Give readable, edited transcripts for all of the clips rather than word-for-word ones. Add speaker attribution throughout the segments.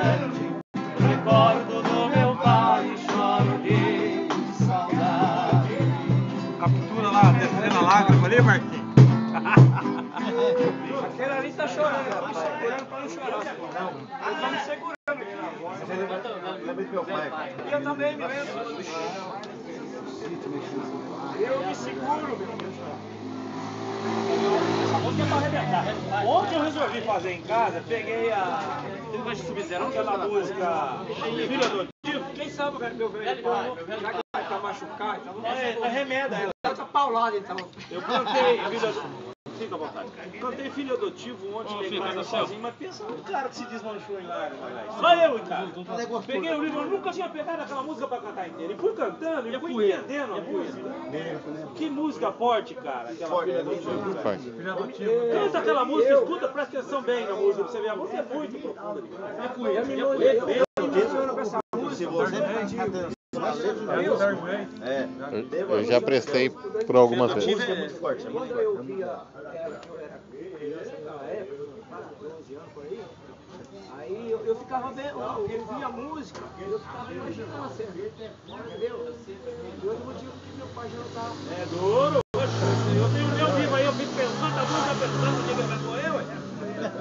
Speaker 1: fértil. Recordo do meu pai e choro de saudade.
Speaker 2: Captura lá, descendo a lágrima ali, Marquinhos.
Speaker 1: Aquele ali tá chorando, tá me segurando pra não chorar. Ele tá me segurando aqui. E eu também me lembro. Eu me seguro, meu Deus. Essa música é pra arrebentar. Ontem eu resolvi fazer em casa, peguei aquela música Filho Adotivo. Quem sabe meu velho falou, já que vai tá machucado, então remeda ela. Tá paulada então. Eu plantei Filho Adotivo. Fica à vontade. Cantei Filho Adotivo ontem, em casa sozinho, mas pensa no cara que se desmanchou em lágrimas. Só eu, cara. Peguei o livro, eu nunca tinha pegado aquela música pra cantar inteira. E fui cantando, e fui entendendo a música. Que música forte, cara, aquela Filho Adotivo. Canta aquela música, escuta, presta atenção bem na música pra você ver. A música é muito profunda.
Speaker 3: Eu já prestei por algumas vezes.
Speaker 1: Quando eu via, era criança naquela época, 12 anos por aí eu ficava vendo, eu via a música, eu ficava imaginando a cena, entendeu? E outro motivo que meu pai já não tá. É duro, poxa, eu tenho o meu vivo aí, eu fico pensando, a música pensando o dia que ele vai morrer, ué.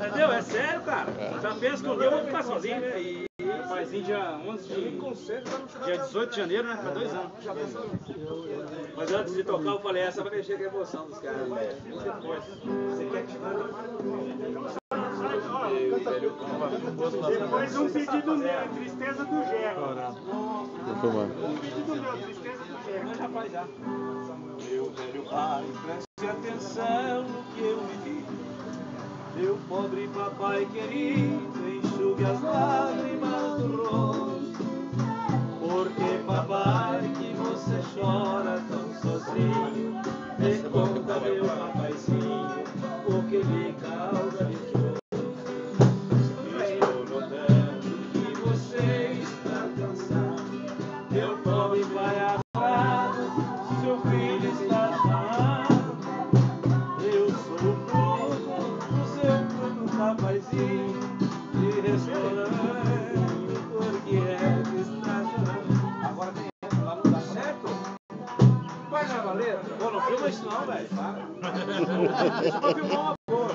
Speaker 1: Entendeu? É sério, cara. Já penso que um dia eu vou ficar sozinho, né? Mas em dia 11 de... dia 18 de janeiro, né? Faz 2 anos. Mas antes de tocar eu falei, essa vai mexer com a emoção dos caras. Você quer que te mande? Depois um pedido meu, Tristeza do Gerro. Um pedido meu, Tristeza do Gerro. Já faz já. Meu velho pai, preste atenção no que eu vivi. Meu pobre papai querido, enxugue as lágrimas do rosto. Porque papai, que você chora tão sozinho, me conta, meu papaizinho, o que lhe causa de choro. Estou notando que você está cansado, meu pobre pai amado, seu filho está chorando. Eu sou o Bruno, o seu Bruno rapaz,zinho de restaurante, porque é que está chorando. Agora tem essa lá, não dá certo? Vai na valeta? Pô, não filma isso não, velho. Para. Deixa eu filmar uma boa.